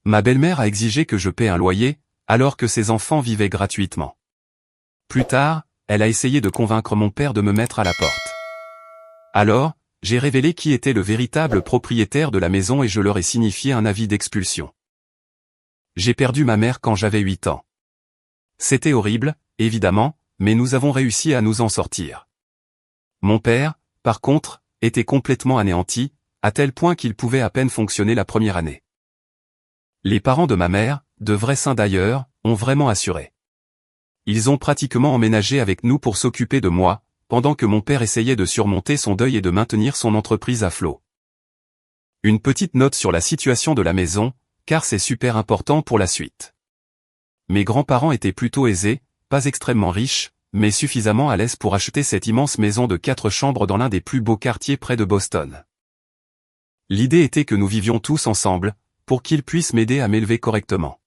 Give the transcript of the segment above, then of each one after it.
Ma belle-mère a exigé que je paie un loyer, alors que ses enfants vivaient gratuitement. Plus tard, elle a essayé de convaincre mon père de me mettre à la porte. Alors, j'ai révélé qui était le véritable propriétaire de la maison et je leur ai signifié un avis d'expulsion. J'ai perdu ma mère quand j'avais 8 ans. C'était horrible, évidemment, mais nous avons réussi à nous en sortir. Mon père, par contre, était complètement anéanti, à tel point qu'il pouvait à peine fonctionner la première année. Les parents de ma mère, de vrais saints d'ailleurs, ont vraiment assuré. Ils ont pratiquement emménagé avec nous pour s'occuper de moi, pendant que mon père essayait de surmonter son deuil et de maintenir son entreprise à flot. Une petite note sur la situation de la maison, car c'est super important pour la suite. Mes grands-parents étaient plutôt aisés, pas extrêmement riches, mais suffisamment à l'aise pour acheter cette immense maison de 4 chambres dans l'un des plus beaux quartiers près de Boston. L'idée était que nous vivions tous ensemble, pour qu'ils puissent m'aider à m'élever correctement.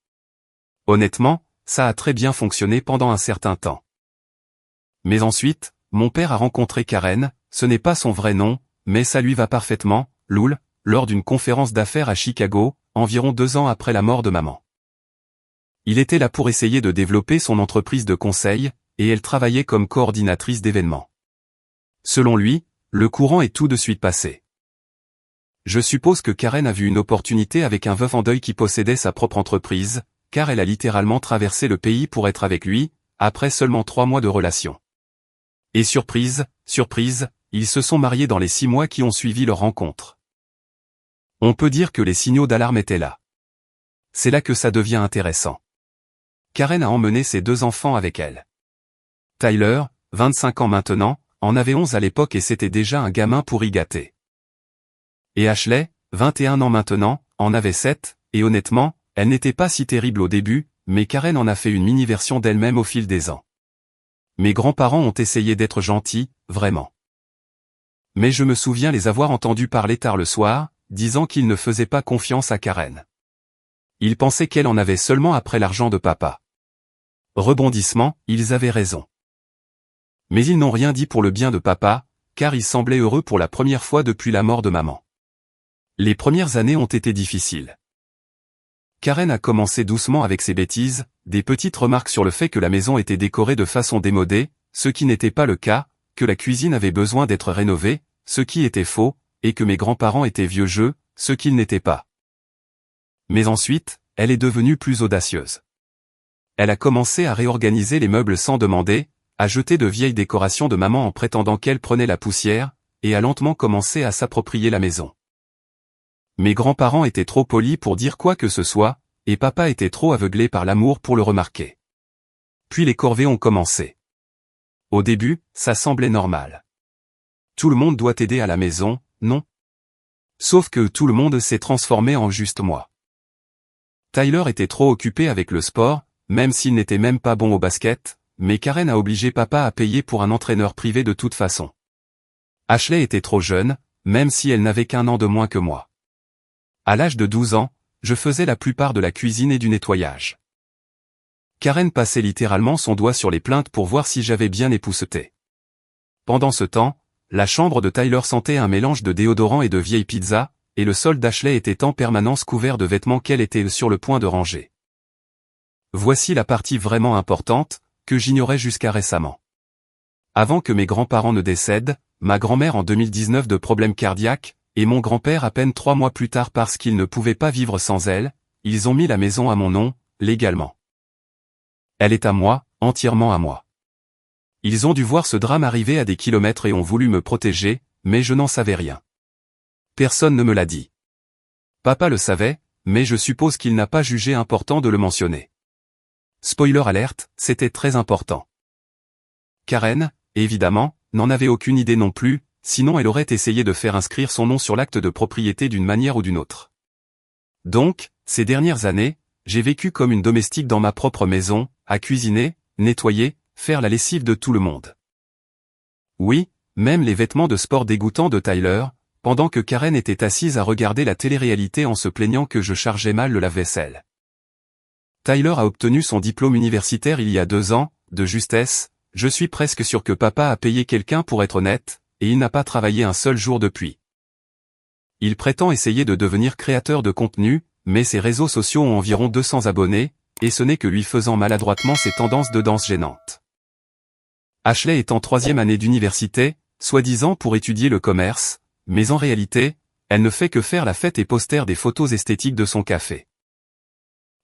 Honnêtement, ça a très bien fonctionné pendant un certain temps. Mais ensuite, mon père a rencontré Karen, ce n'est pas son vrai nom, mais ça lui va parfaitement, Loul, lors d'une conférence d'affaires à Chicago, environ 2 ans après la mort de maman. Il était là pour essayer de développer son entreprise de conseil, et elle travaillait comme coordinatrice d'événements. Selon lui, le courant est tout de suite passé. Je suppose que Karen a vu une opportunité avec un veuf en deuil qui possédait sa propre entreprise, car elle a littéralement traversé le pays pour être avec lui, après seulement 3 mois de relation. Et surprise, surprise, ils se sont mariés dans les 6 mois qui ont suivi leur rencontre. On peut dire que les signaux d'alarme étaient là. C'est là que ça devient intéressant. Karen a emmené ses 2 enfants avec elle. Tyler, 25 ans maintenant, en avait 11 à l'époque et c'était déjà un gamin pourri gâté. Et Ashley, 21 ans maintenant, en avait 7, et honnêtement, elle n'était pas si terrible au début, mais Karen en a fait une mini-version d'elle-même au fil des ans. Mes grands-parents ont essayé d'être gentils, vraiment. Mais je me souviens les avoir entendus parler tard le soir, disant qu'ils ne faisaient pas confiance à Karen. Ils pensaient qu'elle en avait seulement après l'argent de papa. Rebondissement, ils avaient raison. Mais ils n'ont rien dit pour le bien de papa, car ils semblaient heureux pour la première fois depuis la mort de maman. Les premières années ont été difficiles. Karen a commencé doucement avec ses bêtises, des petites remarques sur le fait que la maison était décorée de façon démodée, ce qui n'était pas le cas, que la cuisine avait besoin d'être rénovée, ce qui était faux, et que mes grands-parents étaient vieux jeux, ce qu'ils n'étaient pas. Mais ensuite, elle est devenue plus audacieuse. Elle a commencé à réorganiser les meubles sans demander, à jeter de vieilles décorations de maman en prétendant qu'elle prenait la poussière, et a lentement commencé à s'approprier la maison. Mes grands-parents étaient trop polis pour dire quoi que ce soit, et papa était trop aveuglé par l'amour pour le remarquer. Puis les corvées ont commencé. Au début, ça semblait normal. Tout le monde doit aider à la maison, non? Sauf que tout le monde s'est transformé en juste moi. Tyler était trop occupé avec le sport, même s'il n'était même pas bon au basket, mais Karen a obligé papa à payer pour un entraîneur privé de toute façon. Ashley était trop jeune, même si elle n'avait qu'1 an de moins que moi. À l'âge de 12 ans, je faisais la plupart de la cuisine et du nettoyage. Karen passait littéralement son doigt sur les plaintes pour voir si j'avais bien épousseté. Pendant ce temps, la chambre de Tyler sentait un mélange de déodorant et de vieilles pizzas, et le sol d'Ashley était en permanence couvert de vêtements qu'elle était sur le point de ranger. Voici la partie vraiment importante, que j'ignorais jusqu'à récemment. Avant que mes grands-parents ne décèdent, ma grand-mère en 2019 de problèmes cardiaques, et mon grand-père à peine 3 mois plus tard parce qu'ils ne pouvaient pas vivre sans elle, ils ont mis la maison à mon nom, légalement. Elle est à moi, entièrement à moi. Ils ont dû voir ce drame arriver à des kilomètres et ont voulu me protéger, mais je n'en savais rien. Personne ne me l'a dit. Papa le savait, mais je suppose qu'il n'a pas jugé important de le mentionner. Spoiler alerte, c'était très important. Karen, évidemment, n'en avait aucune idée non plus, sinon elle aurait essayé de faire inscrire son nom sur l'acte de propriété d'une manière ou d'une autre. Donc, ces dernières années, j'ai vécu comme une domestique dans ma propre maison, à cuisiner, nettoyer, faire la lessive de tout le monde. Oui, même les vêtements de sport dégoûtants de Tyler, pendant que Karen était assise à regarder la télé-réalité en se plaignant que je chargeais mal le lave-vaisselle. Tyler a obtenu son diplôme universitaire il y a 2 ans, de justesse, je suis presque sûr que papa a payé quelqu'un pour être honnête, et il n'a pas travaillé un seul jour depuis. Il prétend essayer de devenir créateur de contenu, mais ses réseaux sociaux ont environ 200 abonnés, et ce n'est que lui faisant maladroitement ses tendances de danse gênantes. Ashley est en 3e année d'université, soi-disant pour étudier le commerce, mais en réalité, elle ne fait que faire la fête et poster des photos esthétiques de son café.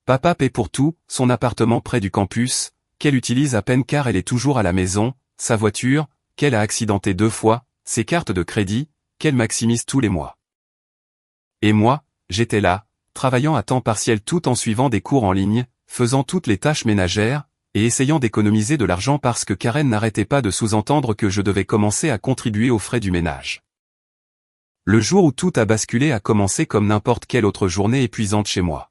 Papa paie pour tout, son appartement près du campus, qu'elle utilise à peine car elle est toujours à la maison, sa voiture, qu'elle a accidenté 2 fois, ses cartes de crédit, qu'elle maximise tous les mois. Et moi, j'étais là, travaillant à temps partiel tout en suivant des cours en ligne, faisant toutes les tâches ménagères, et essayant d'économiser de l'argent parce que Karen n'arrêtait pas de sous-entendre que je devais commencer à contribuer aux frais du ménage. Le jour où tout a basculé a commencé comme n'importe quelle autre journée épuisante chez moi.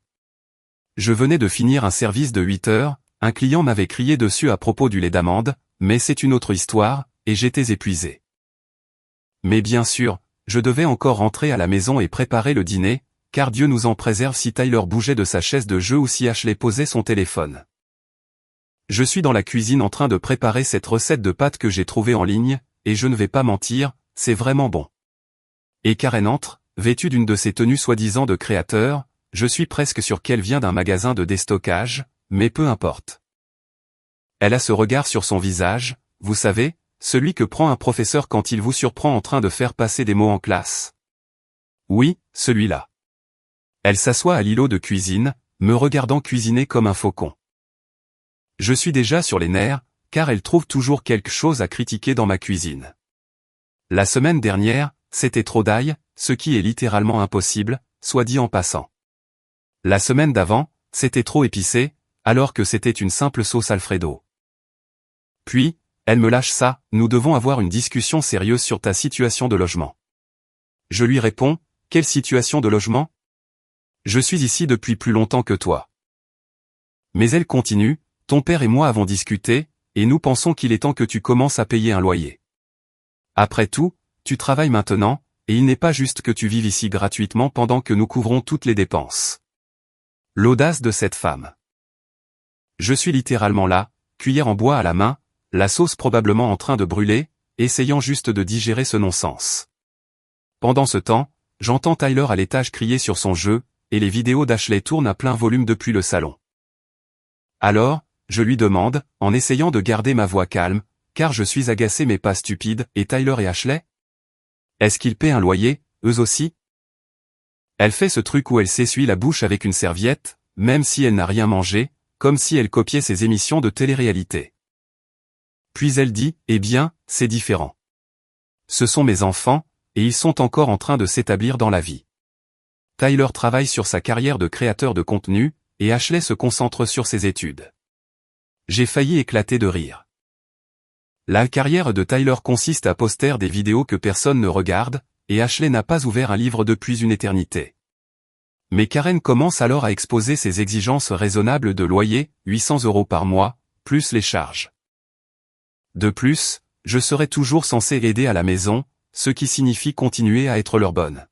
Je venais de finir un service de 8 heures, un client m'avait crié dessus à propos du lait d'amande, mais c'est une autre histoire, et j'étais épuisé. Mais bien sûr, je devais encore rentrer à la maison et préparer le dîner, car Dieu nous en préserve si Tyler bougeait de sa chaise de jeu ou si Ashley posait son téléphone. Je suis dans la cuisine en train de préparer cette recette de pâtes que j'ai trouvée en ligne, et je ne vais pas mentir, c'est vraiment bon. Et Karen entre, vêtue d'une de ses tenues soi-disant de créateur, je suis presque sûr qu'elle vient d'un magasin de déstockage, mais peu importe. Elle a ce regard sur son visage, vous savez, celui que prend un professeur quand il vous surprend en train de faire passer des mots en classe. Oui, celui-là. Elle s'assoit à l'îlot de cuisine, me regardant cuisiner comme un faucon. Je suis déjà sur les nerfs, car elle trouve toujours quelque chose à critiquer dans ma cuisine. La semaine dernière, c'était trop d'ail, ce qui est littéralement impossible, soit dit en passant. La semaine d'avant, c'était trop épicé, alors que c'était une simple sauce Alfredo. Puis, elle me lâche ça, nous devons avoir une discussion sérieuse sur ta situation de logement. Je lui réponds, quelle situation de logement? Je suis ici depuis plus longtemps que toi. Mais elle continue, ton père et moi avons discuté, et nous pensons qu'il est temps que tu commences à payer un loyer. Après tout, tu travailles maintenant, et il n'est pas juste que tu vives ici gratuitement pendant que nous couvrons toutes les dépenses. L'audace de cette femme. Je suis littéralement là, cuillère en bois à la main, la sauce probablement en train de brûler, essayant juste de digérer ce non-sens. Pendant ce temps, j'entends Tyler à l'étage crier sur son jeu, et les vidéos d'Ashley tournent à plein volume depuis le salon. Alors, je lui demande, en essayant de garder ma voix calme, car je suis agacé mais pas stupide, et Tyler et Ashley? Est-ce qu'ils paient un loyer, eux aussi? Elle fait ce truc où elle s'essuie la bouche avec une serviette, même si elle n'a rien mangé, comme si elle copiait ses émissions de télé-réalité. Puis elle dit, eh bien, c'est différent. Ce sont mes enfants, et ils sont encore en train de s'établir dans la vie. Tyler travaille sur sa carrière de créateur de contenu, et Ashley se concentre sur ses études. J'ai failli éclater de rire. La carrière de Tyler consiste à poster des vidéos que personne ne regarde, et Ashley n'a pas ouvert un livre depuis une éternité. Mais Karen commence alors à exposer ses exigences raisonnables de loyer, 800 € par mois, plus les charges. De plus, je serai toujours censé aider à la maison, ce qui signifie continuer à être leur bonne.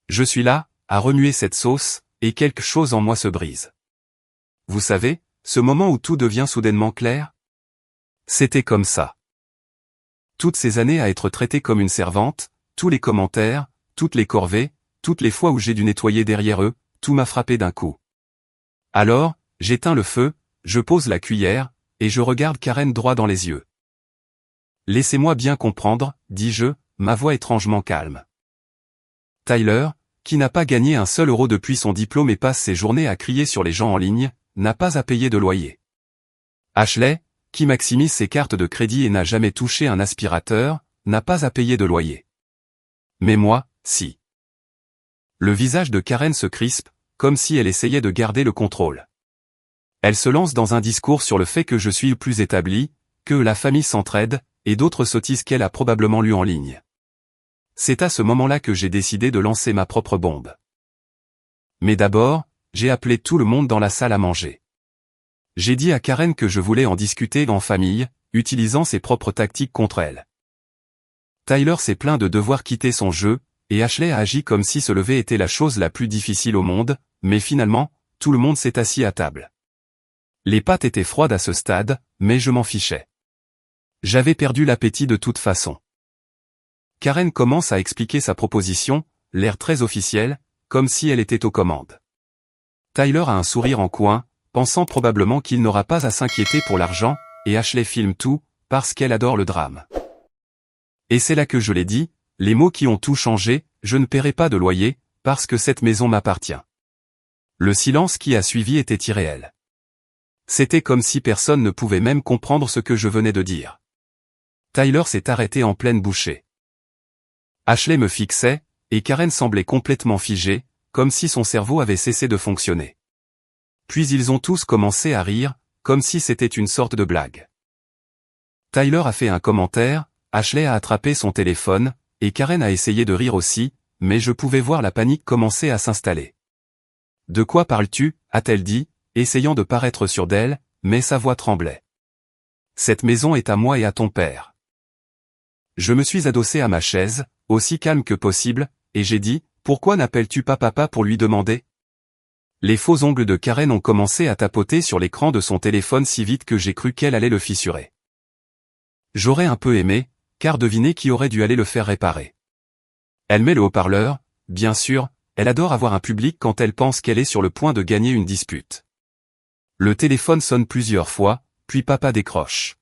Je suis là, à remuer cette sauce, et quelque chose en moi se brise. Vous savez, ce moment où tout devient soudainement clair? C'était comme ça. Toutes ces années à être traitée comme une servante, tous les commentaires, toutes les corvées, toutes les fois où j'ai dû nettoyer derrière eux, tout m'a frappé d'un coup. Alors, j'éteins le feu, je pose la cuillère, et je regarde Karen droit dans les yeux. Laissez-moi bien comprendre, dis-je, ma voix étrangement calme. Tyler, qui n'a pas gagné un seul euro depuis son diplôme et passe ses journées à crier sur les gens en ligne, n'a pas à payer de loyer. Ashley, qui maximise ses cartes de crédit et n'a jamais touché un aspirateur, n'a pas à payer de loyer. Mais moi, si. Le visage de Karen se crispe, comme si elle essayait de garder le contrôle. Elle se lance dans un discours sur le fait que je suis plus établi, que la famille s'entraide, et d'autres sottises qu'elle a probablement lues en ligne. C'est à ce moment-là que j'ai décidé de lancer ma propre bombe. Mais d'abord, j'ai appelé tout le monde dans la salle à manger. J'ai dit à Karen que je voulais en discuter en famille, utilisant ses propres tactiques contre elle. Tyler s'est plaint de devoir quitter son jeu, et Ashley a agi comme si se lever était la chose la plus difficile au monde, mais finalement, tout le monde s'est assis à table. Les pâtes étaient froides à ce stade, mais je m'en fichais. J'avais perdu l'appétit de toute façon. Karen commence à expliquer sa proposition, l'air très officiel, comme si elle était aux commandes. Tyler a un sourire en coin, pensant probablement qu'il n'aura pas à s'inquiéter pour l'argent, et Ashley filme tout, parce qu'elle adore le drame. Et c'est là que je l'ai dit, les mots qui ont tout changé, je ne paierai pas de loyer, parce que cette maison m'appartient. Le silence qui a suivi était irréel. C'était comme si personne ne pouvait même comprendre ce que je venais de dire. Tyler s'est arrêté en pleine bouchée. Ashley me fixait, et Karen semblait complètement figée, comme si son cerveau avait cessé de fonctionner. Puis ils ont tous commencé à rire, comme si c'était une sorte de blague. Tyler a fait un commentaire, Ashley a attrapé son téléphone, et Karen a essayé de rire aussi, mais je pouvais voir la panique commencer à s'installer. « De quoi parles-tu » a-t-elle dit, essayant de paraître sûre d'elle, mais sa voix tremblait. « Cette maison est à moi et à ton père. » Je me suis adossé à ma chaise, aussi calme que possible, et j'ai dit, « Pourquoi n'appelles-tu pas papa pour lui demander ?» Les faux ongles de Karen ont commencé à tapoter sur l'écran de son téléphone si vite que j'ai cru qu'elle allait le fissurer. J'aurais un peu aimé, car devinez qui aurait dû aller le faire réparer. Elle met le haut-parleur, bien sûr, elle adore avoir un public quand elle pense qu'elle est sur le point de gagner une dispute. Le téléphone sonne plusieurs fois, puis papa décroche.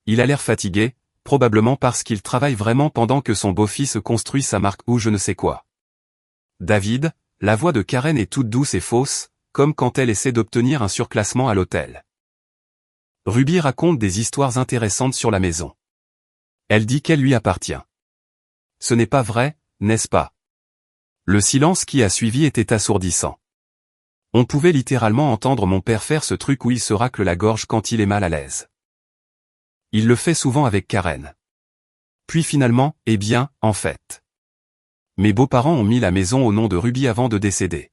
Il a l'air fatigué, probablement parce qu'il travaille vraiment pendant que son beau-fils construit sa marque ou je ne sais quoi. David, la voix de Karen est toute douce et fausse, comme quand elle essaie d'obtenir un surclassement à l'hôtel. Ruby raconte des histoires intéressantes sur la maison. Elle dit qu'elle lui appartient. Ce n'est pas vrai, n'est-ce pas? Le silence qui a suivi était assourdissant. On pouvait littéralement entendre mon père faire ce truc où il se racle la gorge quand il est mal à l'aise. Il le fait souvent avec Karen. Puis finalement, eh bien, en fait. Mes beaux-parents ont mis la maison au nom de Ruby avant de décéder.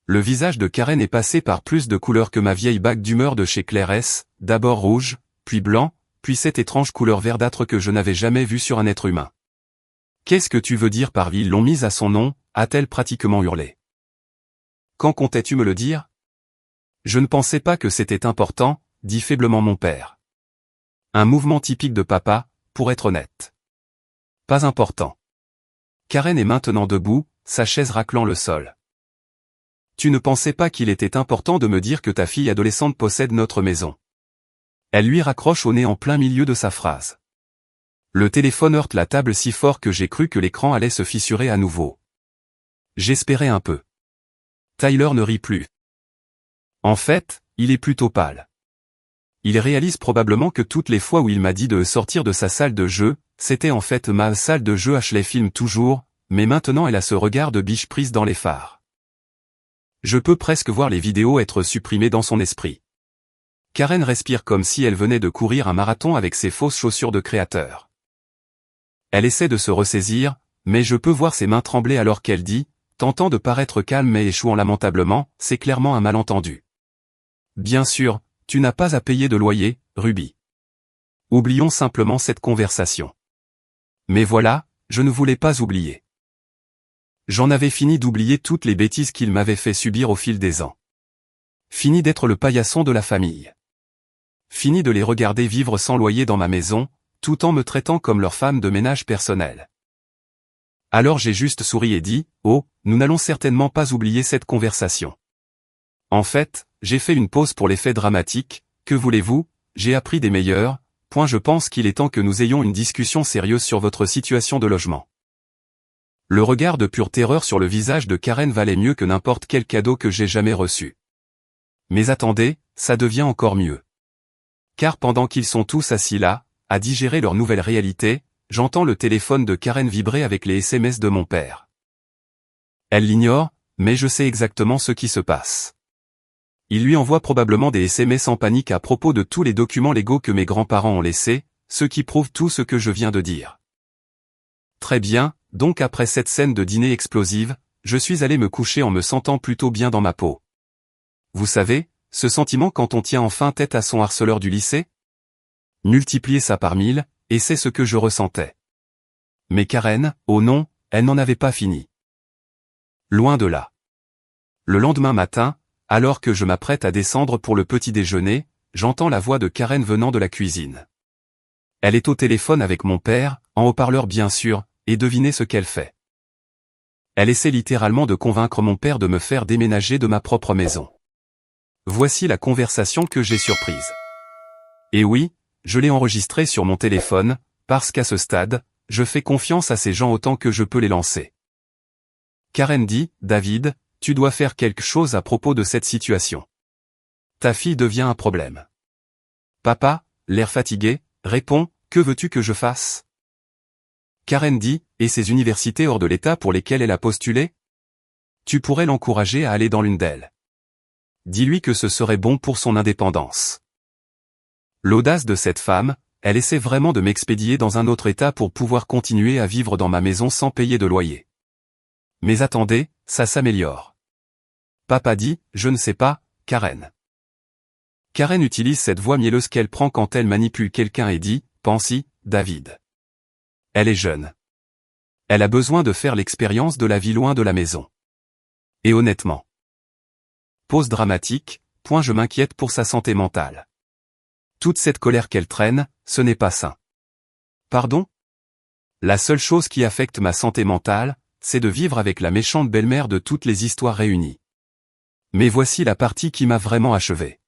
Le visage de Karen est passé par plus de couleurs que ma vieille bague d'humeur de chez Claire S, d'abord rouge, puis blanc, puis cette étrange couleur verdâtre que je n'avais jamais vue sur un être humain. « Qu'est-ce que tu veux dire par ils l'ont mise à son nom » a-t-elle pratiquement hurlé. « Quand comptais-tu me le dire ?»« Je ne pensais pas que c'était important, » dit faiblement mon père. Un mouvement typique de papa, pour être honnête. Pas important. Karen est maintenant debout, sa chaise raclant le sol. « Tu ne pensais pas qu'il était important de me dire que ta fille adolescente possède notre maison ?» Elle lui raccroche au nez en plein milieu de sa phrase. Le téléphone heurte la table si fort que j'ai cru que l'écran allait se fissurer à nouveau. J'espérais un peu. Tyler ne rit plus. En fait, il est plutôt pâle. Il réalise probablement que toutes les fois où il m'a dit de sortir de sa salle de jeu, c'était en fait ma salle de jeu. Ashley filme toujours, mais maintenant elle a ce regard de biche prise dans les phares. Je peux presque voir les vidéos être supprimées dans son esprit. Karen respire comme si elle venait de courir un marathon avec ses fausses chaussures de créateur. Elle essaie de se ressaisir, mais je peux voir ses mains trembler alors qu'elle dit, tentant de paraître calme mais échouant lamentablement, c'est clairement un malentendu. Bien sûr, tu n'as pas à payer de loyer, Ruby. Oublions simplement cette conversation. Mais voilà, je ne voulais pas oublier. J'en avais fini d'oublier toutes les bêtises qu'il m'avait fait subir au fil des ans. Fini d'être le paillasson de la famille. Fini de les regarder vivre sans loyer dans ma maison, tout en me traitant comme leur femme de ménage personnelle. Alors j'ai juste souri et dit, « Oh, nous n'allons certainement pas oublier cette conversation. » En fait, j'ai fait une pause pour l'effet dramatique, que voulez-vous, j'ai appris des meilleurs, je pense qu'il est temps que nous ayons une discussion sérieuse sur votre situation de logement. Le regard de pure terreur sur le visage de Karen valait mieux que n'importe quel cadeau que j'ai jamais reçu. Mais attendez, ça devient encore mieux. Car pendant qu'ils sont tous assis là, à digérer leur nouvelle réalité, j'entends le téléphone de Karen vibrer avec les SMS de mon père. Elle l'ignore, mais je sais exactement ce qui se passe. Il lui envoie probablement des SMS en panique à propos de tous les documents légaux que mes grands-parents ont laissés, ce qui prouve tout ce que je viens de dire. Très bien, donc après cette scène de dîner explosive, je suis allé me coucher en me sentant plutôt bien dans ma peau. Vous savez, ce sentiment quand on tient enfin tête à son harceleur du lycée? Multipliez ça par 1000, et c'est ce que je ressentais. Mais Karen, oh non, elle n'en avait pas fini. Loin de là. Le lendemain matin, alors que je m'apprête à descendre pour le petit déjeuner, j'entends la voix de Karen venant de la cuisine. Elle est au téléphone avec mon père, en haut-parleur bien sûr, et devinez ce qu'elle fait. Elle essaie littéralement de convaincre mon père de me faire déménager de ma propre maison. Voici la conversation que j'ai surprise. Et oui, je l'ai enregistrée sur mon téléphone, parce qu'à ce stade, je fais confiance à ces gens autant que je peux les lancer. Karen dit, David, tu dois faire quelque chose à propos de cette situation. Ta fille devient un problème. Papa, l'air fatigué, répond, que veux-tu que je fasse? Karen dit, et ces universités hors de l'État pour lesquelles elle a postulé? Tu pourrais l'encourager à aller dans l'une d'elles. Dis-lui que ce serait bon pour son indépendance. L'audace de cette femme, elle essaie vraiment de m'expédier dans un autre État pour pouvoir continuer à vivre dans ma maison sans payer de loyer. Mais attendez, ça s'améliore. Papa dit, je ne sais pas, Karen. Karen utilise cette voix mielleuse qu'elle prend quand elle manipule quelqu'un et dit, pense-y, David. Elle est jeune. Elle a besoin de faire l'expérience de la vie loin de la maison. Et honnêtement. Pause dramatique, je m'inquiète pour sa santé mentale. Toute cette colère qu'elle traîne, ce n'est pas sain. Pardon? La seule chose qui affecte ma santé mentale, c'est de vivre avec la méchante belle-mère de toutes les histoires réunies. Mais voici la partie qui m'a vraiment achevé.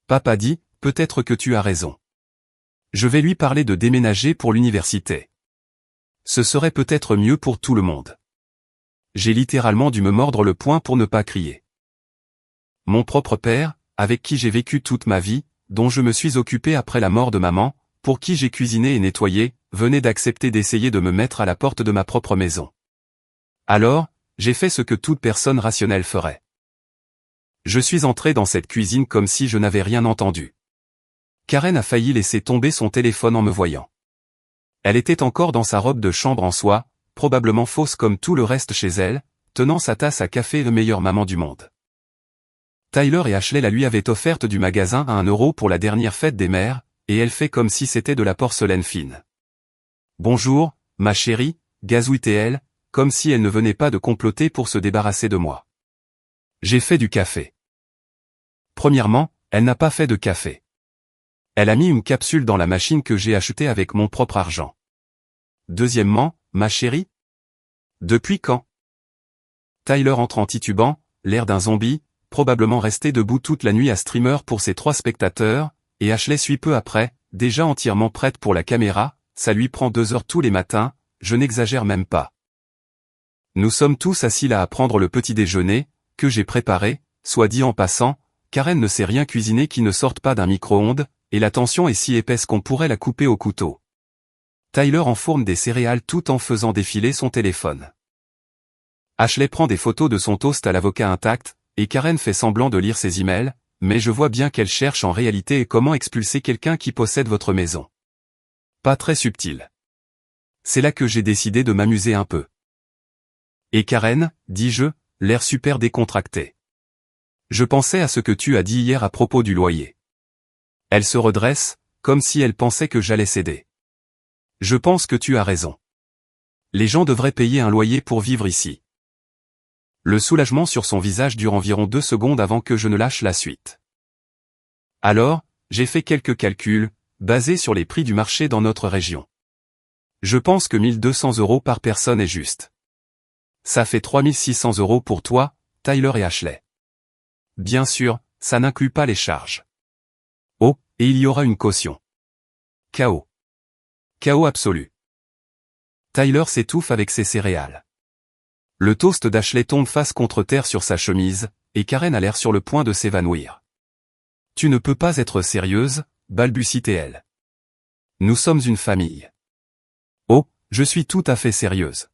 Papa dit, peut-être que tu as raison. Je vais lui parler de déménager pour l'université. Ce serait peut-être mieux pour tout le monde. J'ai littéralement dû me mordre le poing pour ne pas crier. Mon propre père, avec qui j'ai vécu toute ma vie, dont je me suis occupé après la mort de maman, pour qui j'ai cuisiné et nettoyé, venait d'accepter d'essayer de me mettre à la porte de ma propre maison. Alors, j'ai fait ce que toute personne rationnelle ferait. Je suis entré dans cette cuisine comme si je n'avais rien entendu. Karen a failli laisser tomber son téléphone en me voyant. Elle était encore dans sa robe de chambre en soie, probablement fausse comme tout le reste chez elle, tenant sa tasse à café, le meilleur maman du monde. Tyler et Ashley la lui avaient offerte du magasin à 1 € pour la dernière fête des mères, et elle fait comme si c'était de la porcelaine fine. Bonjour, ma chérie, gazouille-t-elle, comme si elle ne venait pas de comploter pour se débarrasser de moi. J'ai fait du café. Premièrement, elle n'a pas fait de café. Elle a mis une capsule dans la machine que j'ai achetée avec mon propre argent. Deuxièmement, ma chérie? Depuis quand? Tyler entre en titubant, l'air d'un zombie, probablement resté debout toute la nuit à streamer pour ses 3 spectateurs, et Ashley suit peu après, déjà entièrement prête pour la caméra, ça lui prend 2 heures tous les matins, je n'exagère même pas. Nous sommes tous assis là à prendre le petit déjeuner, que j'ai préparé, soit dit en passant, Karen ne sait rien cuisiner qui ne sorte pas d'un micro-ondes, et la tension est si épaisse qu'on pourrait la couper au couteau. Tyler enfourne des céréales tout en faisant défiler son téléphone. Ashley prend des photos de son toast à l'avocat intact, et Karen fait semblant de lire ses emails, mais je vois bien qu'elle cherche en réalité comment expulser quelqu'un qui possède votre maison. Pas très subtil. C'est là que j'ai décidé de m'amuser un peu. Et Karen, dis-je, l'air super décontracté. Je pensais à ce que tu as dit hier à propos du loyer. Elle se redresse, comme si elle pensait que j'allais céder. Je pense que tu as raison. Les gens devraient payer un loyer pour vivre ici. Le soulagement sur son visage dure environ 2 secondes avant que je ne lâche la suite. Alors, j'ai fait quelques calculs, basés sur les prix du marché dans notre région. Je pense que 1 200 € par personne est juste. Ça fait 3 600 € pour toi, Tyler et Ashley. Bien sûr, ça n'inclut pas les charges. Oh, et il y aura une caution. Chaos. Chaos absolu. Tyler s'étouffe avec ses céréales. Le toast d'Ashley tombe face contre terre sur sa chemise, et Karen a l'air sur le point de s'évanouir. Tu ne peux pas être sérieuse, balbutie-t-elle. Nous sommes une famille. Oh, je suis tout à fait sérieuse.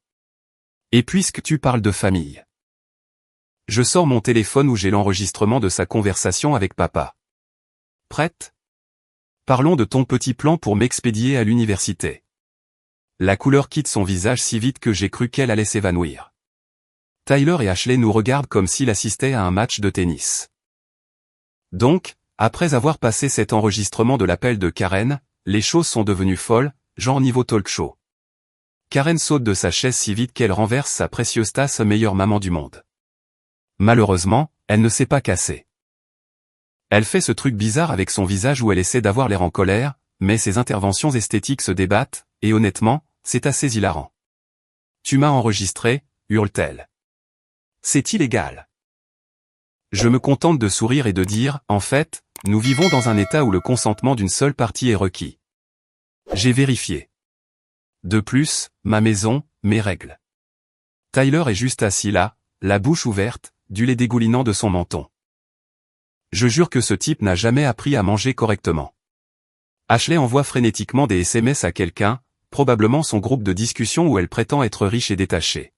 Et puisque tu parles de famille. Je sors mon téléphone où j'ai l'enregistrement de sa conversation avec papa. Prête? Parlons de ton petit plan pour m'expédier à l'université. La couleur quitte son visage si vite que j'ai cru qu'elle allait s'évanouir. Tyler et Ashley nous regardent comme s'ils assistaient à un match de tennis. Donc, après avoir passé cet enregistrement de l'appel de Karen, les choses sont devenues folles, genre niveau talk show. Karen saute de sa chaise si vite qu'elle renverse sa précieuse tasse meilleure maman du monde. Malheureusement, elle ne s'est pas cassée. Elle fait ce truc bizarre avec son visage où elle essaie d'avoir l'air en colère, mais ses interventions esthétiques se débattent, et honnêtement, c'est assez hilarant. Tu m'as enregistré, hurle-t-elle. C'est illégal. Je me contente de sourire et de dire, en fait, nous vivons dans un état où le consentement d'une seule partie est requis. J'ai vérifié. De plus, ma maison, mes règles. Tyler est juste assis là, la bouche ouverte, du lait dégoulinant de son menton. Je jure que ce type n'a jamais appris à manger correctement. Ashley envoie frénétiquement des SMS à quelqu'un, probablement son groupe de discussion où elle prétend être riche et détachée.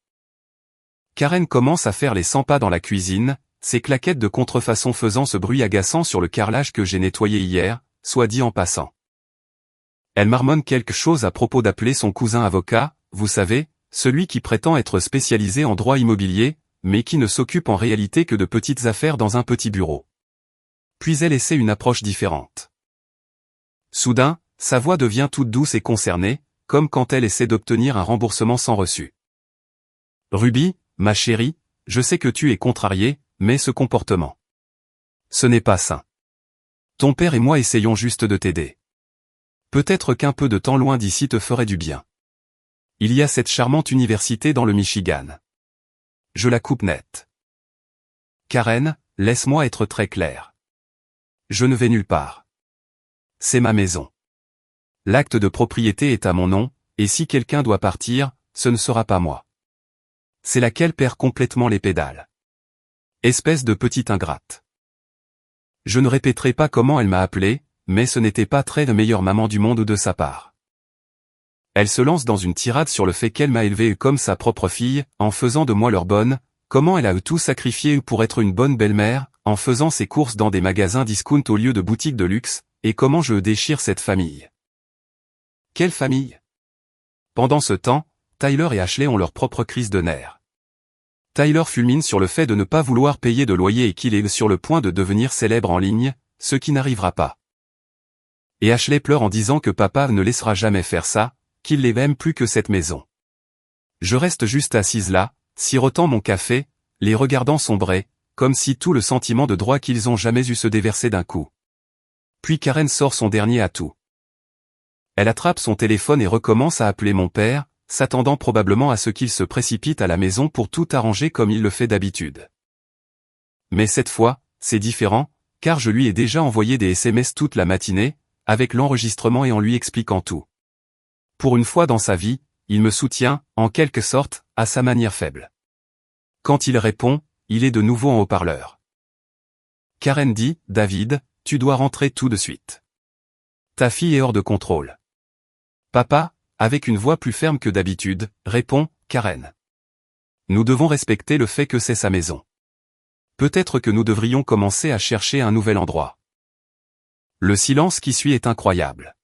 Karen commence à faire les 100 pas dans la cuisine, ses claquettes de contrefaçon faisant ce bruit agaçant sur le carrelage que j'ai nettoyé hier, soit dit en passant. Elle marmonne quelque chose à propos d'appeler son cousin avocat, vous savez, celui qui prétend être spécialisé en droit immobilier, mais qui ne s'occupe en réalité que de petites affaires dans un petit bureau. Puis elle essaie une approche différente. Soudain, sa voix devient toute douce et concernée, comme quand elle essaie d'obtenir un remboursement sans reçu. Ruby, ma chérie, je sais que tu es contrariée, mais ce comportement. Ce n'est pas sain. Ton père et moi essayons juste de t'aider. Peut-être qu'un peu de temps loin d'ici te ferait du bien. Il y a cette charmante université dans le Michigan. Je la coupe net. Karen, laisse-moi être très clair. Je ne vais nulle part. C'est ma maison. L'acte de propriété est à mon nom, et si quelqu'un doit partir, ce ne sera pas moi. C'est laquelle perd complètement les pédales. Espèce de petite ingrate. Je ne répéterai pas comment elle m'a appelé, mais ce n'était pas très la meilleure maman du monde de sa part. Elle se lance dans une tirade sur le fait qu'elle m'a élevé comme sa propre fille, en faisant de moi leur bonne, comment elle a tout sacrifié pour être une bonne belle-mère, en faisant ses courses dans des magasins discount au lieu de boutiques de luxe, et comment je déchire cette famille. Quelle famille? Pendant ce temps, Tyler et Ashley ont leur propre crise de nerfs. Tyler fulmine sur le fait de ne pas vouloir payer de loyer et qu'il est sur le point de devenir célèbre en ligne, ce qui n'arrivera pas. Et Ashley pleure en disant que papa ne laissera jamais faire ça, qu'il les aime plus que cette maison. Je reste juste assise là, sirotant mon café, les regardant sombrer, comme si tout le sentiment de droit qu'ils ont jamais eu se déversait d'un coup. Puis Karen sort son dernier atout. Elle attrape son téléphone et recommence à appeler mon père, s'attendant probablement à ce qu'il se précipite à la maison pour tout arranger comme il le fait d'habitude. Mais cette fois, c'est différent, car je lui ai déjà envoyé des SMS toute la matinée, avec l'enregistrement et en lui expliquant tout. Pour une fois dans sa vie, il me soutient, en quelque sorte, à sa manière faible. Quand il répond, il est de nouveau en haut-parleur. Karen dit, David, tu dois rentrer tout de suite. Ta fille est hors de contrôle. Papa, avec une voix plus ferme que d'habitude, répond, Karen. Nous devons respecter le fait que c'est sa maison. Peut-être que nous devrions commencer à chercher un nouvel endroit. Le silence qui suit est incroyable.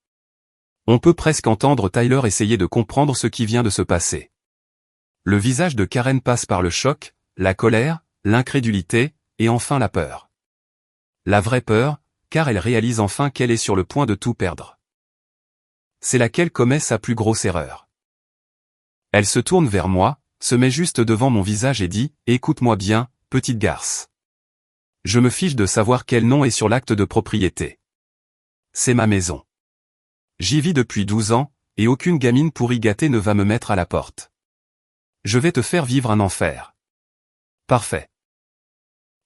On peut presque entendre Tyler essayer de comprendre ce qui vient de se passer. Le visage de Karen passe par le choc, la colère, l'incrédulité, et enfin la peur. La vraie peur, car elle réalise enfin qu'elle est sur le point de tout perdre. C'est laquelle commet sa plus grosse erreur. Elle se tourne vers moi, se met juste devant mon visage et dit, écoute-moi bien, petite garce. Je me fiche de savoir quel nom est sur l'acte de propriété. C'est ma maison. J'y vis depuis 12 ans, et aucune gamine pourri gâtée ne va me mettre à la porte. Je vais te faire vivre un enfer. Parfait.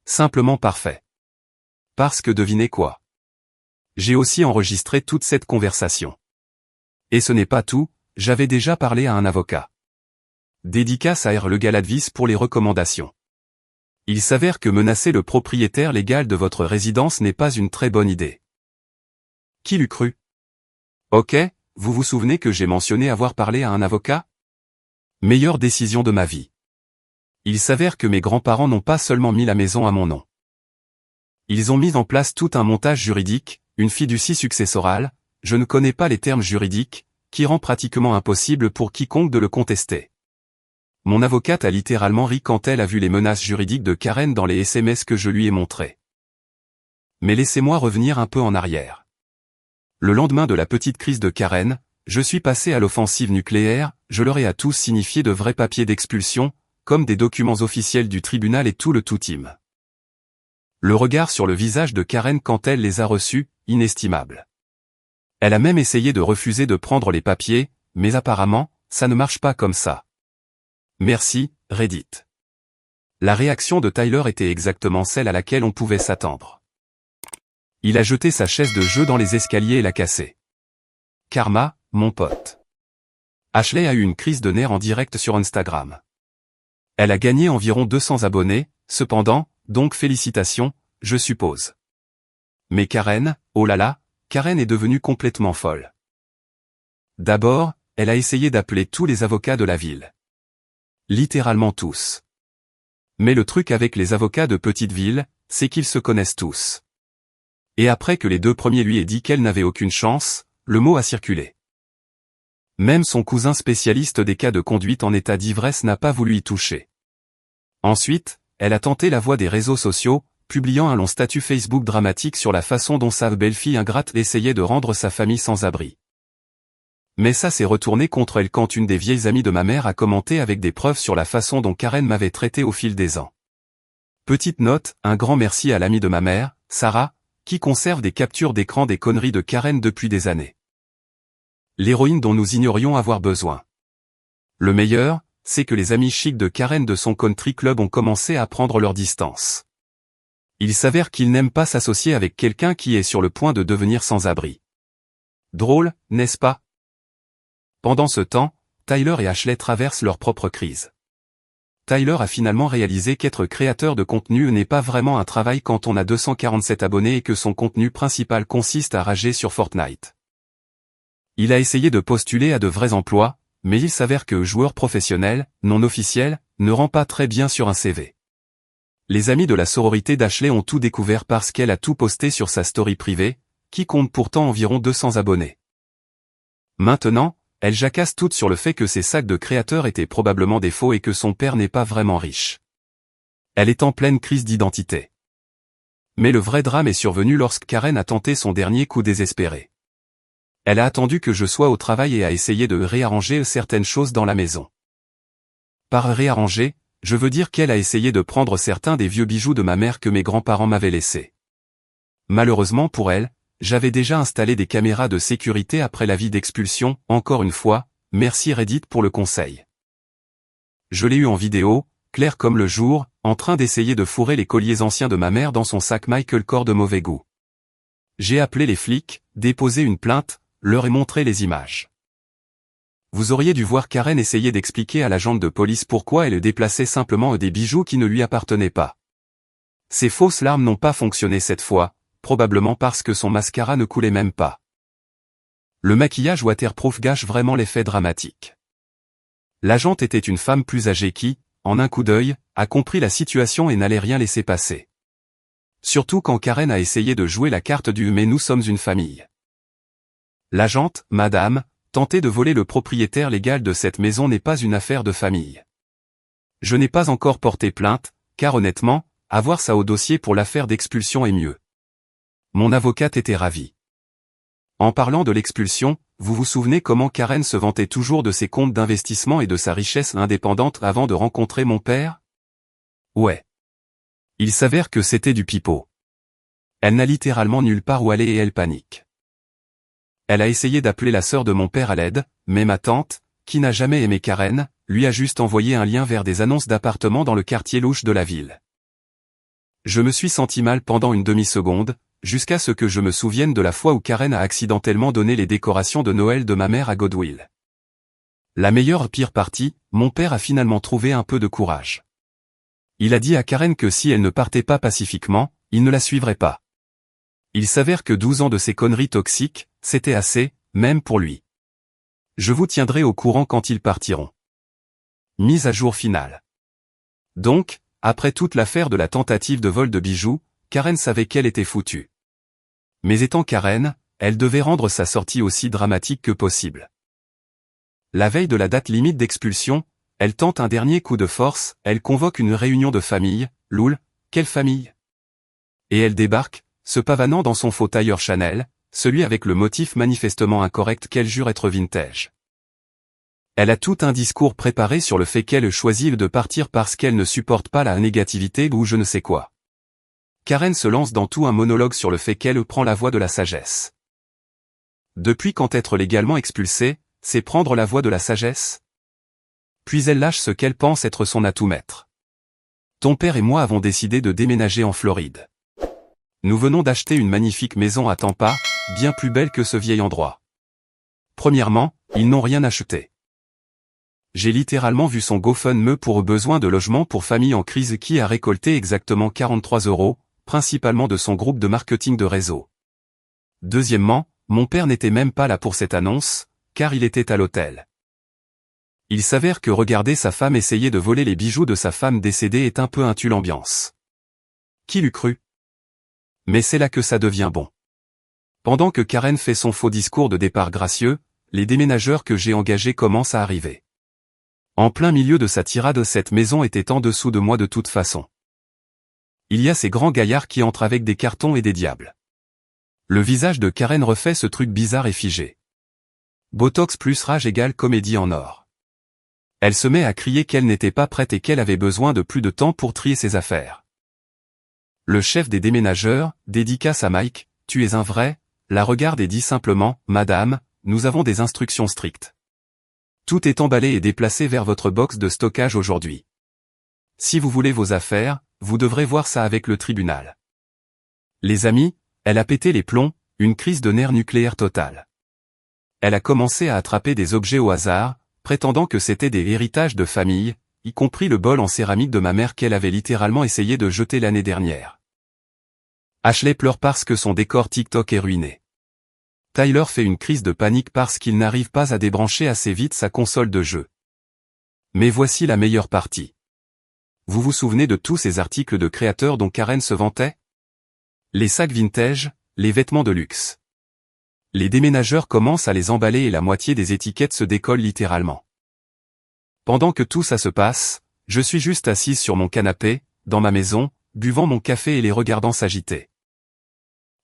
Simplement parfait. Parce que devinez quoi? J'ai aussi enregistré toute cette conversation. Et ce n'est pas tout, j'avais déjà parlé à un avocat. Dédicace à R. Le Galadvis pour les recommandations. Il s'avère que menacer le propriétaire légal de votre résidence n'est pas une très bonne idée. Qui l'eût cru? Ok, vous vous souvenez que j'ai mentionné avoir parlé à un avocat? Meilleure décision de ma vie. Il s'avère que mes grands-parents n'ont pas seulement mis la maison à mon nom. Ils ont mis en place tout un montage juridique, une fiducie successorale, je ne connais pas les termes juridiques, qui rend pratiquement impossible pour quiconque de le contester. Mon avocate a littéralement ri quand elle a vu les menaces juridiques de Karen dans les SMS que je lui ai montrés. Mais laissez-moi revenir un peu en arrière. Le lendemain de la petite crise de Karen, je suis passé à l'offensive nucléaire, je leur ai à tous signifié de vrais papiers d'expulsion, comme des documents officiels du tribunal et tout le tout-team. Le regard sur le visage de Karen quand elle les a reçus, inestimable. Elle a même essayé de refuser de prendre les papiers, mais apparemment, ça ne marche pas comme ça. Merci, Reddit. La réaction de Tyler était exactement celle à laquelle on pouvait s'attendre. Il a jeté sa chaise de jeu dans les escaliers et l'a cassée. Karma, mon pote. Ashley a eu une crise de nerfs en direct sur Instagram. Elle a gagné environ 200 abonnés, cependant, donc félicitations, je suppose. Mais Karen, oh là là, Karen est devenue complètement folle. D'abord, elle a essayé d'appeler tous les avocats de la ville. Littéralement tous. Mais le truc avec les avocats de petite ville, c'est qu'ils se connaissent tous. Et après que les 2 premiers lui aient dit qu'elle n'avait aucune chance, le mot a circulé. Même son cousin spécialiste des cas de conduite en état d'ivresse n'a pas voulu y toucher. Ensuite, elle a tenté la voie des réseaux sociaux, publiant un long statut Facebook dramatique sur la façon dont sa belle-fille ingrate essayait de rendre sa famille sans abri. Mais ça s'est retourné contre elle quand une des vieilles amies de ma mère a commenté avec des preuves sur la façon dont Karen m'avait traité au fil des ans. Petite note, un grand merci à l'amie de ma mère, Sarah, qui conserve des captures d'écran des conneries de Karen depuis des années. L'héroïne dont nous ignorions avoir besoin. Le meilleur, c'est que les amis chics de Karen de son country club ont commencé à prendre leur distance. Il s'avère qu'ils n'aiment pas s'associer avec quelqu'un qui est sur le point de devenir sans abri. Drôle, n'est-ce pas? Pendant ce temps, Tyler et Ashley traversent leur propre crise. Tyler a finalement réalisé qu'être créateur de contenu n'est pas vraiment un travail quand on a 247 abonnés et que son contenu principal consiste à rager sur Fortnite. Il a essayé de postuler à de vrais emplois, mais il s'avère que joueur professionnel, non officiel, ne rend pas très bien sur un CV. Les amis de la sororité d'Ashley ont tout découvert parce qu'elle a tout posté sur sa story privée, qui compte pourtant environ 200 abonnés. Maintenant, elles jacassent toutes sur le fait que ces sacs de créateurs étaient probablement des faux et que son père n'est pas vraiment riche. Elle est en pleine crise d'identité. Mais le vrai drame est survenu lorsque Karen a tenté son dernier coup désespéré. Elle a attendu que je sois au travail et a essayé de réarranger certaines choses dans la maison. Par réarranger, je veux dire qu'elle a essayé de prendre certains des vieux bijoux de ma mère que mes grands-parents m'avaient laissés. Malheureusement pour elle, j'avais déjà installé des caméras de sécurité après l'avis d'expulsion, encore une fois, merci Reddit pour le conseil. Je l'ai eu en vidéo, clair comme le jour, en train d'essayer de fourrer les colliers anciens de ma mère dans son sac Michael Kors de mauvais goût. J'ai appelé les flics, déposé une plainte, leur ai montré les images. Vous auriez dû voir Karen essayer d'expliquer à l'agente de police pourquoi elle déplaçait simplement des bijoux qui ne lui appartenaient pas. Ces fausses larmes n'ont pas fonctionné cette fois, probablement parce que son mascara ne coulait même pas. Le maquillage waterproof gâche vraiment l'effet dramatique. L'agente était une femme plus âgée qui, en un coup d'œil, a compris la situation et n'allait rien laisser passer. Surtout quand Karen a essayé de jouer la carte du « mais nous sommes une famille ». L'agente, madame, tenter de voler le propriétaire légal de cette maison n'est pas une affaire de famille. Je n'ai pas encore porté plainte, car honnêtement, avoir ça au dossier pour l'affaire d'expulsion est mieux. Mon avocate était ravie. En parlant de l'expulsion, vous vous souvenez comment Karen se vantait toujours de ses comptes d'investissement et de sa richesse indépendante avant de rencontrer mon père? Ouais. Il s'avère que c'était du pipeau. Elle n'a littéralement nulle part où aller et elle panique. Elle a essayé d'appeler la sœur de mon père à l'aide, mais ma tante, qui n'a jamais aimé Karen, lui a juste envoyé un lien vers des annonces d'appartements dans le quartier louche de la ville. Je me suis senti mal pendant une demi-seconde, jusqu'à ce que je me souvienne de la fois où Karen a accidentellement donné les décorations de Noël de ma mère à Godwill. La meilleure pire partie, mon père a finalement trouvé un peu de courage. Il a dit à Karen que si elle ne partait pas pacifiquement, il ne la suivrait pas. Il s'avère que 12 ans de ces conneries toxiques, c'était assez, même pour lui. Je vous tiendrai au courant quand ils partiront. Mise à jour finale. Donc, après toute l'affaire de la tentative de vol de bijoux, Karen savait qu'elle était foutue. Mais étant Karen, elle devait rendre sa sortie aussi dramatique que possible. La veille de la date limite d'expulsion, elle tente un dernier coup de force, elle convoque une réunion de famille, loul, quelle famille? Et elle débarque, se pavanant dans son faux tailleur Chanel, celui avec le motif manifestement incorrect qu'elle jure être vintage. Elle a tout un discours préparé sur le fait qu'elle choisit de partir parce qu'elle ne supporte pas la négativité ou je ne sais quoi. Karen se lance dans tout un monologue sur le fait qu'elle prend la voie de la sagesse. Depuis quand être légalement expulsé, c'est prendre la voie de la sagesse? Puis elle lâche ce qu'elle pense être son atout maître. Ton père et moi avons décidé de déménager en Floride. Nous venons d'acheter une magnifique maison à Tampa, bien plus belle que ce vieil endroit. Premièrement, ils n'ont rien acheté. J'ai littéralement vu son GoFundMe pour besoin de logement pour famille en crise qui a récolté exactement 43 €, principalement de son groupe de marketing de réseau. Deuxièmement, mon père n'était même pas là pour cette annonce, car il était à l'hôtel. Il s'avère que regarder sa femme essayer de voler les bijoux de sa femme décédée est un peu un tue l'ambiance. Qui l'eût cru? Mais c'est là que ça devient bon. Pendant que Karen fait son faux discours de départ gracieux, les déménageurs que j'ai engagés commencent à arriver. En plein milieu de sa tirade, cette maison était en dessous de moi de toute façon. Il y a ces grands gaillards qui entrent avec des cartons et des diables. Le visage de Karen refait ce truc bizarre et figé. Botox plus rage égale comédie en or. Elle se met à crier qu'elle n'était pas prête et qu'elle avait besoin de plus de temps pour trier ses affaires. Le chef des déménageurs, dédicace à Mike, tu es un vrai, la regarde et dit simplement, Madame, nous avons des instructions strictes. Tout est emballé et déplacé vers votre box de stockage aujourd'hui. Si vous voulez vos affaires, vous devrez voir ça avec le tribunal. Les amis, elle a pété les plombs, une crise de nerfs nucléaire totale. Elle a commencé à attraper des objets au hasard, prétendant que c'était des héritages de famille, y compris le bol en céramique de ma mère qu'elle avait littéralement essayé de jeter l'année dernière. Ashley pleure parce que son décor TikTok est ruiné. Tyler fait une crise de panique parce qu'il n'arrive pas à débrancher assez vite sa console de jeu. Mais voici la meilleure partie. Vous vous souvenez de tous ces articles de créateurs dont Karen se vantait? Les sacs vintage, les vêtements de luxe. Les déménageurs commencent à les emballer et la moitié des étiquettes se décollent littéralement. Pendant que tout ça se passe, je suis juste assise sur mon canapé, dans ma maison, buvant mon café et les regardant s'agiter.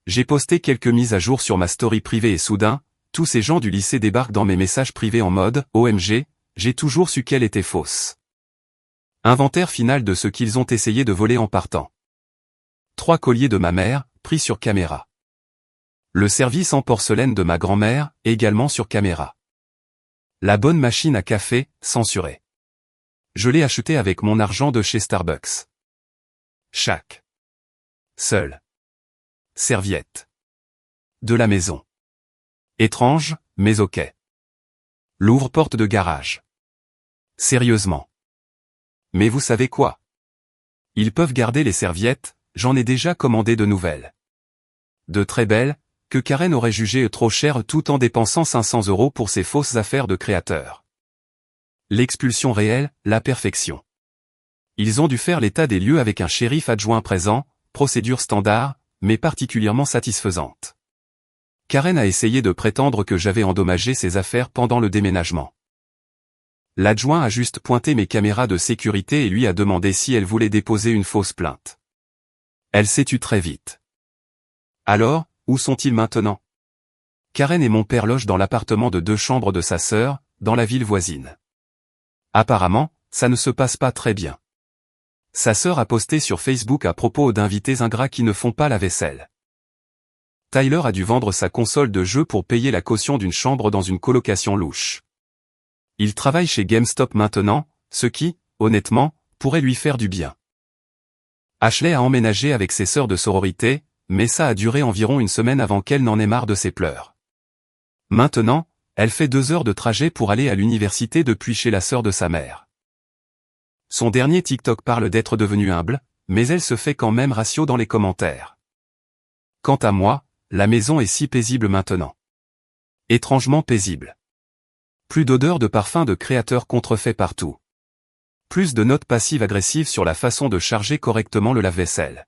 J'ai posté quelques mises à jour sur ma story privée et soudain, tous ces gens du lycée débarquent dans mes messages privés en mode « OMG, j'ai toujours su qu'elle était fausse ». Inventaire final de ce qu'ils ont essayé de voler en partant. 3 colliers de ma mère, pris sur caméra. Le service en porcelaine de ma grand-mère, également sur caméra. La bonne machine à café, censurée. Je l'ai achetée avec mon argent de chez Starbucks. Chaque. Seul. Serviette. De la maison. Étrange, mais ok. L'ouvre-porte de garage. Sérieusement. Mais vous savez quoi? Ils peuvent garder les serviettes, j'en ai déjà commandé de nouvelles. De très belles, que Karen aurait jugées trop chères tout en dépensant 500 € pour ses fausses affaires de créateur. L'expulsion réelle, la perfection. Ils ont dû faire l'état des lieux avec un shérif adjoint présent, procédure standard, mais particulièrement satisfaisante. Karen a essayé de prétendre que j'avais endommagé ses affaires pendant le déménagement. L'adjoint a juste pointé mes caméras de sécurité et lui a demandé si elle voulait déposer une fausse plainte. Elle s'est tue très vite. Alors, où sont-ils maintenant? Karen et mon père logent dans l'appartement de 2 chambres de sa sœur, dans la ville voisine. Apparemment, ça ne se passe pas très bien. Sa sœur a posté sur Facebook à propos d'invités ingrats qui ne font pas la vaisselle. Tyler a dû vendre sa console de jeu pour payer la caution d'une chambre dans une colocation louche. Il travaille chez GameStop maintenant, ce qui, honnêtement, pourrait lui faire du bien. Ashley a emménagé avec ses sœurs de sororité, mais ça a duré environ une semaine avant qu'elle n'en ait marre de ses pleurs. Maintenant, elle fait 2 heures de trajet pour aller à l'université depuis chez la sœur de sa mère. Son dernier TikTok parle d'être devenue humble, mais elle se fait quand même ratio dans les commentaires. Quant à moi, la maison est si paisible maintenant. Étrangement paisible. Plus d'odeur de parfum de créateur contrefait partout. Plus de notes passives-agressives sur la façon de charger correctement le lave-vaisselle.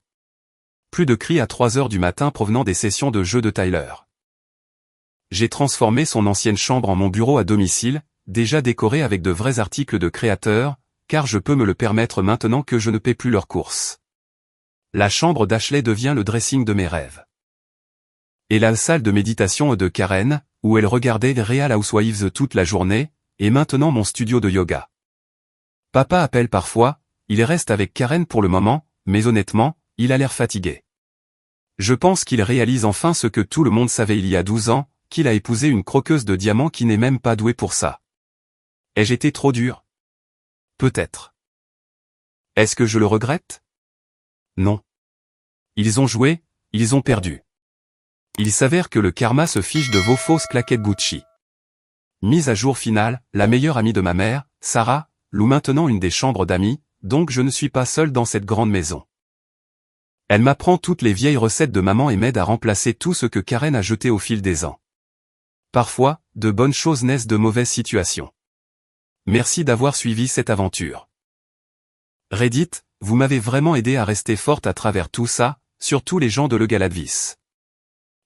Plus de cris à 3 heures du matin provenant des sessions de jeu de Tyler. J'ai transformé son ancienne chambre en mon bureau à domicile, déjà décoré avec de vrais articles de créateurs, car je peux me le permettre maintenant que je ne paie plus leurs courses. La chambre d'Ashley devient le dressing de mes rêves. Et la salle de méditation de Karen, où elle regardait Real Housewives toute la journée, est maintenant mon studio de yoga. Papa appelle parfois, il reste avec Karen pour le moment, mais honnêtement, il a l'air fatigué. Je pense qu'il réalise enfin ce que tout le monde savait il y a 12 ans, qu'il a épousé une croqueuse de diamants qui n'est même pas douée pour ça. Ai-je été trop dur? Peut-être. Est-ce que je le regrette? Non. Ils ont joué, ils ont perdu. Il s'avère que le karma se fiche de vos fausses claquettes Gucci. Mise à jour finale, la meilleure amie de ma mère, Sarah, loue maintenant une des chambres d'amis, donc je ne suis pas seul dans cette grande maison. Elle m'apprend toutes les vieilles recettes de maman et m'aide à remplacer tout ce que Karen a jeté au fil des ans. Parfois, de bonnes choses naissent de mauvaises situations. Merci d'avoir suivi cette aventure. Reddit, vous m'avez vraiment aidé à rester forte à travers tout ça, surtout les gens de Le Galadvis.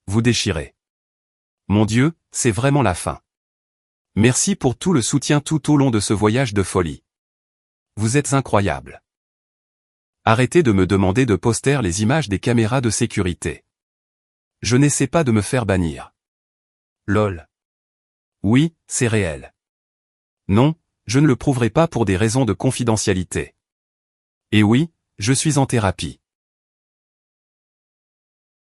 Vous déchirez. Mon Dieu, c'est vraiment la fin. Merci pour tout le soutien tout au long de ce voyage de folie. Vous êtes incroyable. Arrêtez de me demander de poster les images des caméras de sécurité. Je n'essaie pas de me faire bannir. Lol. Oui, c'est réel. Non, je ne le prouverai pas pour des raisons de confidentialité. Et oui, je suis en thérapie.